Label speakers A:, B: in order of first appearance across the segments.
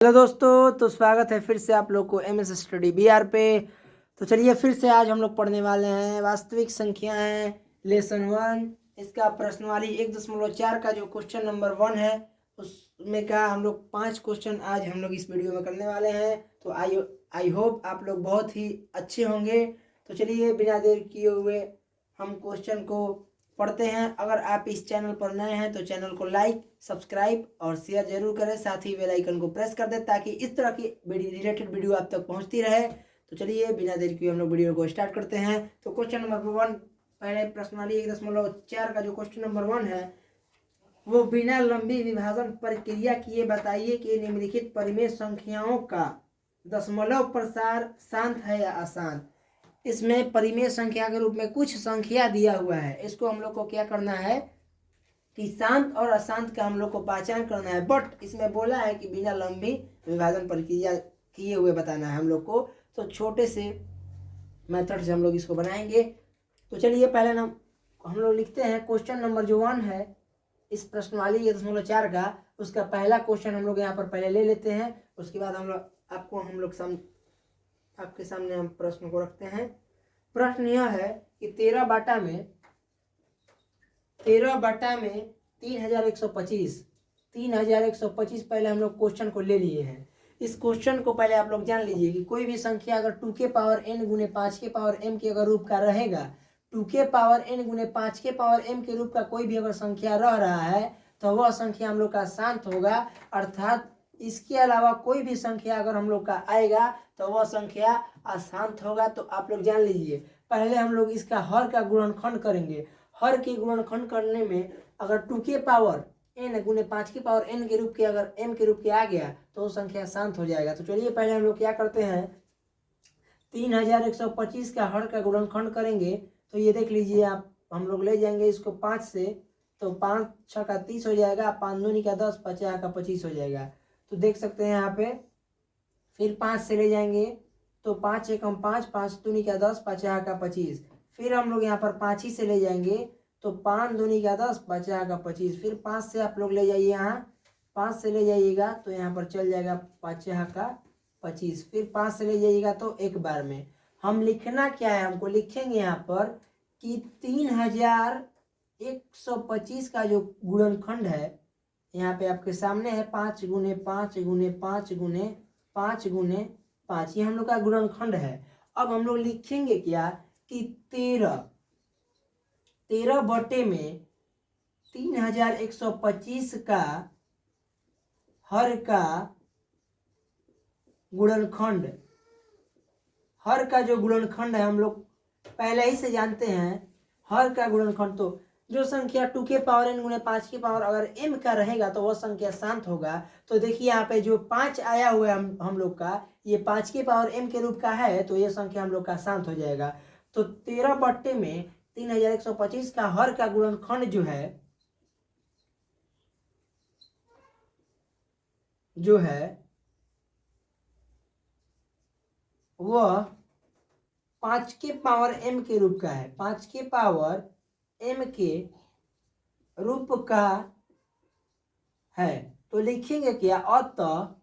A: Hello दोस्तों, तो स्वागत है फिर से आप लोग को एम एस स्टडी BR पे। तो चलिए फिर से आज हम लोग पढ़ने वाले हैं वास्तविक संख्याएं लेसन 1। इसका प्रश्नवाली 1.4 का जो क्वेश्चन नंबर 1 है उसमें का हम लोग 5 क्वेश्चन आज हम लोग इस वीडियो में करने वाले हैं। तो आई होप आप लोग बहुत ही अच्छे होंगे। तो चलिए बिना देर किए हुए हम क्वेश्चन को पढ़ते हैं। अगर आप इस चैनल पर नए हैं तो चैनल को लाइक, सब्सक्राइब और शेयर जरूर करें, साथ ही बेल आइकन को प्रेस कर दें ताकि इस तरह की रिलेटेड वीडियो आप तक पहुंचती रहे। तो चलिए बिना देर किए हम लोग वीडियो को स्टार्ट करते हैं। तो क्वेश्चन नंबर 1, पहले प्रश्नावली 1.4 का जो क्वेश्चन नंबर 1 है वो बिना लंबी विभाजन प्रक्रिया किए बताइए कि निम्नलिखित परिमेय संख्याओं का दशमलव प्रसार शांत है या अशांत। इसमें परिमेय संख्या के रूप में कुछ संख्या दिया हुआ है, इसको हम लोग को क्या करना है कि शांत और अशांत का हम लोग को पहचान करना है। बट इसमें बोला है कि बिना लंबी विभाजन प्रक्रिया किए हुए बताना है हम लोग को। तो छोटे से मेथड से हम लोग इसको बनाएंगे। तो चलिए पहले हम लोग लिखते हैं क्वेश्चन नंबर जो 1 है इस प्रश्नवाली 1.4 का, उसका पहला क्वेश्चन हम लोग यहाँ पर पहले ले लेते हैं। उसके बाद आपके सामने हम प्रश्न को रखते हैं। प्रश्न यह है कि 13 बटा में 3125 पहले हम लोग क्वेश्चन को ले लिए हैं। इस क्वेश्चन को पहले आप लोग जान लीजिए कि कोई भी संख्या अगर 2 के पावर n गुने 5 के पावर m के अगर रूप का रहेगा, 2 के पावर n गुने 5 के पावर m के रूप का कोई भी अगर संख्या रह रहा है तो वह संख्या हम लोग का शांत होगा। अर्थात इसके अलावा कोई भी संख्या अगर हम लोग का आएगा तो वह संख्या अशांत होगा। तो आप लोग जान लीजिए पहले हम लोग इसका हर का गुणनखंड करेंगे। हर के गुणनखंड करने में अगर 2 के पावर n गुने 5 के पावर n के रूप के अगर m के रूप के आ गया तो वो संख्या शांत हो जाएगा। तो चलिए पहले हम लोग क्या करते हैं, 3125 का हर का गुणनखंड करेंगे। तो ये देख लीजिए आप, हम लोग ले जाएंगे इसको 5 से, तो 5 6 का 30 हो जाएगा, 5 दूनी का 10, 50 का 25 हो जाएगा। तो देख सकते हैं यहाँ पे फिर 5 से ले जाएंगे तो 5 एकम 5, 5 दूनी का 10, 50 का 25। फिर हम लोग यहाँ पर 5 ही से ले जाएंगे तो 5 दूनी का 10, 50 का 25। फिर 5 से आप लोग ले जाइए, यहाँ 5 से ले जाइएगा तो यहाँ पर चल जाएगा 50 का 25। फिर 5 से ले जाइएगा तो एक बार में हम लिखना क्या है, हमको लिखेंगे यहाँ पर कि 3125 का जो गुणनखंड है यहाँ पे आपके सामने है 5 गुने 5 गुने 5 गुने 5 गुने 5, ये हम लोग का गुणनखंड है। अब हम लोग लिखेंगे क्या कि 13 बटे में 3125 का हर का गुणनखंड, हर का जो गुणनखंड है हम लोग पहले ही से जानते हैं। हर का गुणनखंड तो जो संख्या 2 के पावर n गुने 5 के पावर अगर m का रहेगा तो वह संख्या शांत होगा। तो देखिए यहाँ पे जो 5 आया हुआ है हम लोग का, ये 5 के पावर m के रूप का है तो ये संख्या हम लोग का शांत हो जाएगा। तो 13 बट्टे में 3125 का हर का गुणनखंड जो है वह 5 के पावर m के रूप का है, 5 के पावर m के रूप का है। तो लिखेंगे क्या, अतः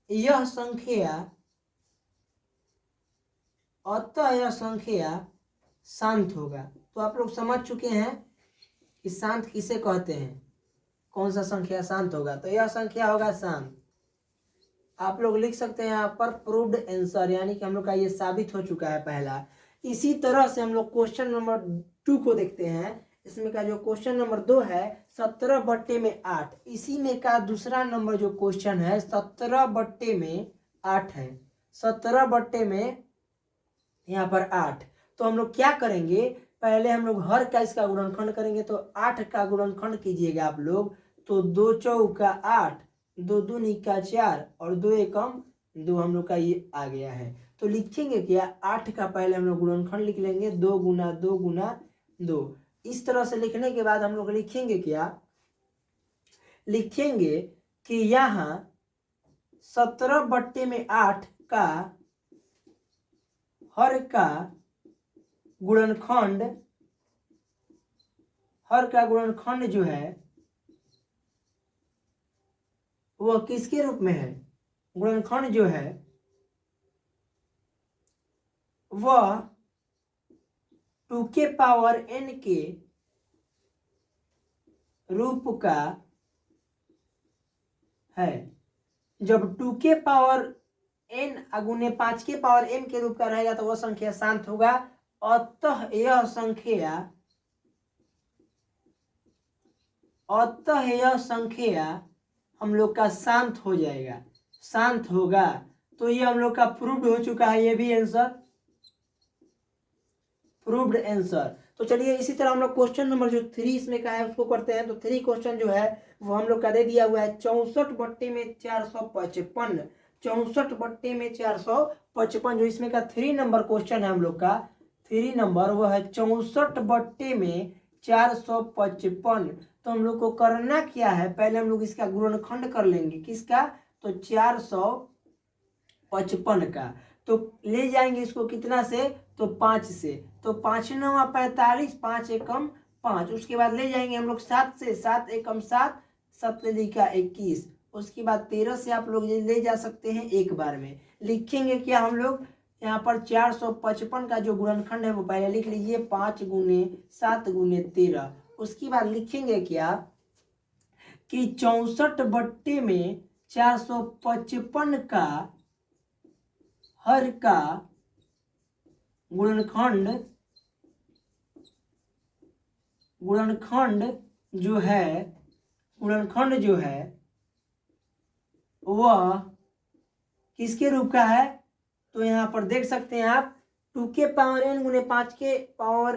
A: यह संख्या शांत होगा। तो आप लोग समझ चुके हैं कि शांत किसे कहते हैं, कौन सा संख्या शांत होगा। तो यह संख्या होगा शांत। आप लोग लिख सकते हैं यहाँ पर प्रूव्ड आंसर, यानी कि हम लोग का ये साबित हो चुका है पहला। इसी तरह से हम लोग क्वेश्चन नंबर 2 को देखते हैं। इसमें का जो क्वेश्चन नंबर 2 है 17 बट्टे में 8, इसी में का दूसरा नंबर जो क्वेश्चन है 17 बट्टे में 8 है। 17 बट्टे में यहाँ पर 8। तो हम लोग क्या करेंगे, पहले हम लोग हर का इसका गुणनखंड करेंगे। तो 8 का गुणनखंड कीजिएगा आप लोग, तो 2 चौका 8, 2 दूनी का 4 और 2 एकम 2 हम लोग का ये आ गया है। तो लिखेंगे क्या, 8 का पहले हम लोग गुणनखंड लिख लेंगे, 2 गुना 2 गुना 2। इस तरह से लिखने के बाद हम लोग लिखेंगे क्या, लिखेंगे कि यहाँ 17 बट्टे में 8 का हर का गुणनखंड, हर का गुणनखंड जो है वह किसके रूप में है? गुणनखंड जो है वह 2 के पावर n के रूप का है। जब 2 के पावर n अगुने 5 के पावर m के रूप का रहेगा तो वह संख्या शांत होगा। अतः यह संख्या हम लोग का शांत हो जाएगा, शांत होगा। तो ये हम लोग का प्रूव्ड हो चुका है, ये भी आंसर प्रूव्ड आंसर। तो चलिए इसी तरह हम लोग क्वेश्चन नंबर जो 3 इसमें का है उसको करते हैं। तो 3 क्वेश्चन जो है वो हम लोग का दे दिया हुआ है 64 बट्टे में 455, 64 बट्टे में 455 जो इसमें का 3 नंबर क्वेश्चन है हम लोग का 3 नंबर वो है 64 बट्टे में 455। तो हम लोग को करना क्या है, पहले हम लोग इसका गुणनखंड कर लेंगे। किसका? तो 455 का। तो ले जाएंगे इसको कितना से? तो 5 से। तो 5 9 45, 5 एकम 5। उसके बाद ले जाएंगे हम लोग 7 से, 7 एकम 7, 7 लिखा 21। उसके बाद 13 से आप लोग ले जा सकते हैं एक बार में। लिखेंगे क्या हम लोग यहाँ पर 455 का जो गुणनखंड है वो पहले लिख लीजिए 5 गुने 7 गुने 13। उसके बाद लिखेंगे क्या कि 64 बट्टे में 455 का हर का गुणनखंड जो है वह किसके रूप का है? तो यहाँ पर देख सकते हैं आप 2 के पावर n गुने 5 के पावर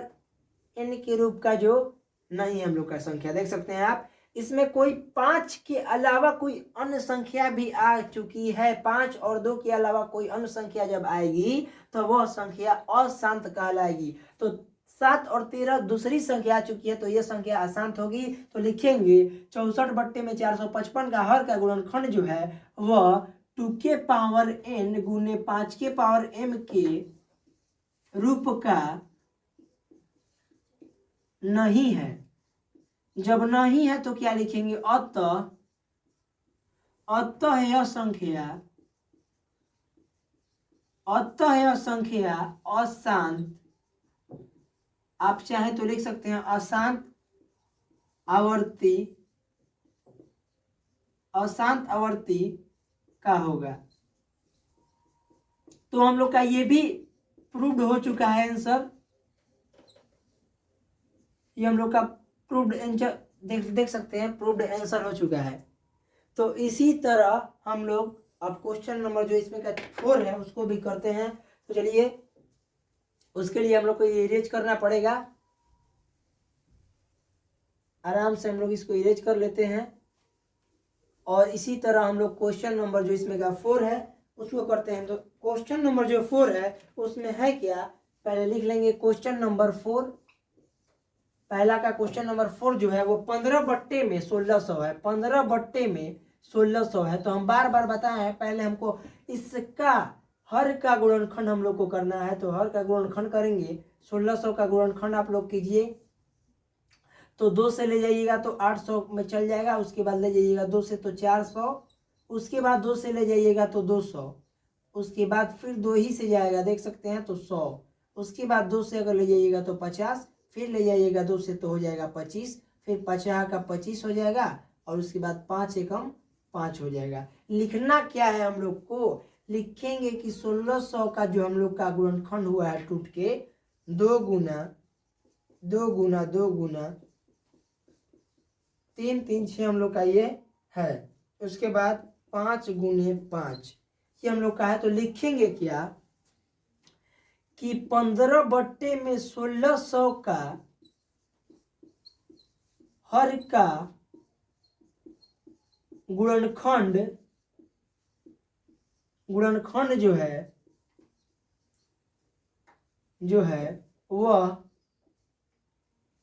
A: n के रूप का जो नहीं है हम लोग का संख्या, देख सकते हैं आप। इसमें कोई 5 के अलावा कोई अन्य संख्या भी आ चुकी है। 5 और 2 के अलावा कोई अन्य संख्या जब आएगी तो वह संख्या अशांत कहलाएगी। तो 7 और 13 दूसरी संख्या आ चुकी है तो यह संख्या अशांत होगी। तो लिखेंगे 64 बट्टे में 455 का हर का गुणनखंड जो है वह 2 के पावर n गुने 5 के पावर m के रूप का नहीं है। जब नहीं है तो क्या लिखेंगे? अतः यह संख्या अशांत, आप चाहे तो लिख सकते हैं अशांत आवर्ती का होगा। तो हम लोग का ये भी प्रूव्ड हो चुका है आंसर। ये हम लोग का प्रूव्ड आंसर देख सकते हैं, प्रूव्ड आंसर हो चुका है। तो इसी तरह हम लोग अब क्वेश्चन नंबर जो इसमें का 4 है उसको भी करते हैं। तो चलिए उसके लिए हम लोग को ये इरेज करना पड़ेगा। आराम से हम लोग इसको इरेज कर लेते हैं और इसी तरह हम लोग क्वेश्चन नंबर जो इसमें का 4 है उसको करते हैं। तो क्वेश्चन नंबर जो 4 है उसमें है क्या, पहले लिख लेंगे क्वेश्चन नंबर 4। पहला का क्वेश्चन नंबर 4 जो है वो 15 बट्टे में 1600 है। 15 बट्टे में 1600 है। तो हम बार बार बताए हैं, पहले हमको इसका हर का गुणनखंड हम लोग को करना है। तो हर का गुणनखंड करेंगे, 1600 का गुणनखंड आप लोग कीजिए। तो 2 से ले जाइएगा तो 800 में चल जाएगा। उसके बाद ले जाइएगा 2 से तो 400। उसके बाद 2 से ले जाइएगा तो 200। उसके बाद फिर 2 ही से जाएगा, देख सकते हैं, तो 100। उसके बाद 2 से अगर ले जाइएगा तो 50। फिर ले जाइएगा 2 से तो हो जाएगा 25। फिर 50 का 25 हो जाएगा और उसके बाद 5 एकम 5 हो जाएगा। लिखना क्या है हम लोग को? लिखेंगे कि 1600 का जो हम लोग का गुणनखंड हुआ है टूट के 2 गुना 3 3 6 हम लोग का ये है। उसके बाद 5 गुने 5 ये हम लोग का है। तो लिखेंगे क्या कि 15 बट्टे में 1600 का हर का गुणनखंड जो है वह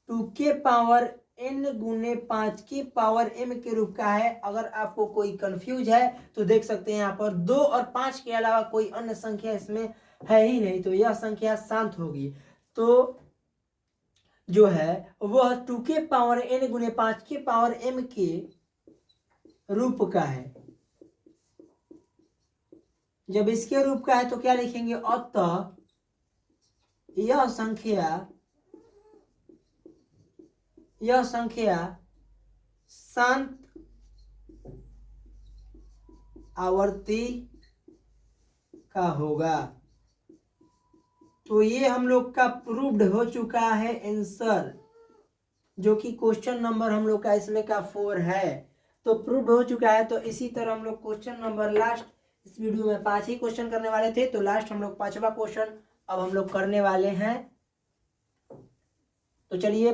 A: 2 के पावर n गुने 5 के पावर m के रूप का है। अगर आपको कोई कंफ्यूज है तो देख सकते हैं यहाँ पर 2 और 5 के अलावा कोई अन्य संख्या इसमें है ही नहीं, तो यह संख्या शांत होगी। तो जो है वह 2 के पावर n गुने 5 के पावर m के रूप का है। जब इसके रूप का है तो क्या लिखेंगे, अतः यह संख्या शांत आवर्ती का होगा। तो ये हम लोग का प्रूव्ड हो चुका है आंसर, जो कि क्वेश्चन नंबर हम लोग का इसमें का 4 है। तो प्रूव्ड हो चुका है। तो इसी तरह हम लोग क्वेश्चन नंबर लास्ट, इस वीडियो में 5 ही क्वेश्चन करने वाले थे, तो लास्ट हम लोग 5वां क्वेश्चन अब हम लोग करने वाले हैं। तो चलिए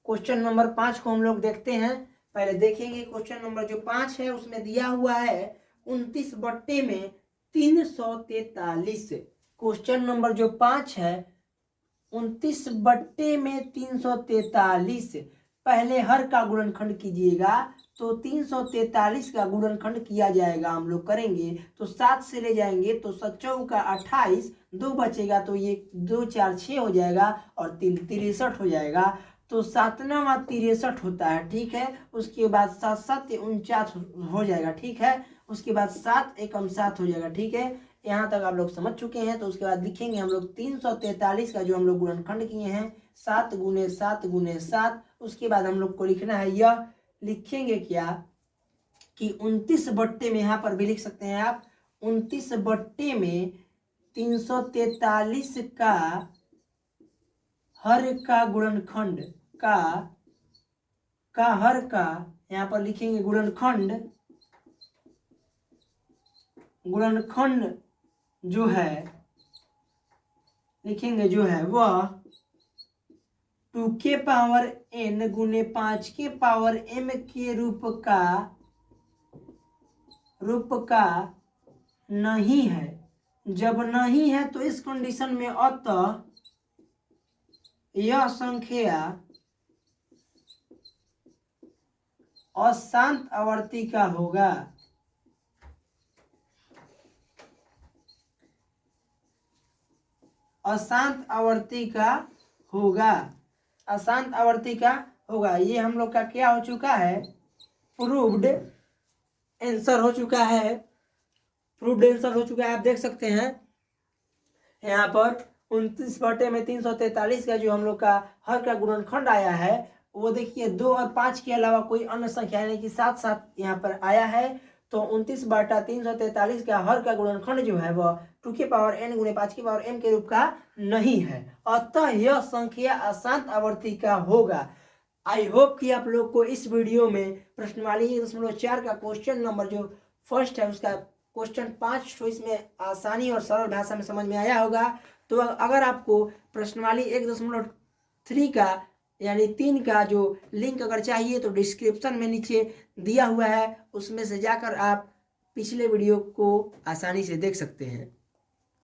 A: क्वेश्चन नंबर 5 को हम लोग देखते हैं। पहले देखेंगे क्वेश्चन नंबर जो 5 है उसमें दिया हुआ है 29 बट्टे में 343। क्वेश्चन नंबर जो 5 है 29 बट्टे में 343। पहले हर का गुणनखंड कीजिएगा, तो 343 का गुणनखंड किया जाएगा, हम लोग करेंगे तो 7 से ले जाएंगे तो 7 का 28, 2 बचेगा तो ये 2 4 6 हो जाएगा और 3 63 हो जाएगा। तो 7 63 होता है, ठीक है। उसके बाद 7 7 49 हो जाएगा, ठीक है। उसके बाद 7 एकम 7 हो जाएगा, ठीक है। यहाँ तक आप लोग समझ चुके हैं। तो उसके बाद लिखेंगे हम लोग 343 का जो हम लोग गुणनखंड किए हैं 7 गुने 7 गुने 7। उसके बाद हम लोग को लिखना है, यह लिखेंगे क्या कि 29 बट्टे में, यहाँ पर भी लिख सकते हैं आप, 29 बट्टे में 343 का हर का गुणनखंड का हर का, यहाँ पर लिखेंगे गुणनखंड जो है लिखेंगे जो है वह 2 के पावर n गुने 5 के पावर m के रूप का नहीं है। जब नहीं है तो इस कंडीशन में अतः यह संख्या अशांत आवर्ती का होगा। अशांत आवर्ती का होगा, अशांत आवर्ती का होगा। ये हम लोग का क्या हो चुका है, प्रूव्ड आंसर हो चुका है, प्रूव्ड आंसर हो चुका है। आप देख सकते हैं यहाँ पर 29 बटे में 343 का जो हम लोग का हर का गुणनखंड आया है वो देखिए 2 और 5 के अलावा कोई अन्य संख्या यानी कि 7 7 यहाँ पर आया है। तो 29 बटा 343 का हर का गुणनखंड जो है वह 2 के पावर n गुने 5 के पावर m के रूप का नहीं है, अतः यह संख्या अशांत आवर्ती का होगा। आई होप कि आप लोग को इस वीडियो में प्रश्नवाली 1.4 का क्वेश्चन नंबर जो फर्स्ट है उसका क्वेश्चन 5 तो इसमें आसानी और सरल भाषा में समझ में आया होगा। तो अगर आपको प्रश्नवाली 1.3 का यानी 3 का जो लिंक अगर चाहिए तो डिस्क्रिप्शन में नीचे दिया हुआ है, उसमें से जाकर आप पिछले वीडियो को आसानी से देख सकते हैं।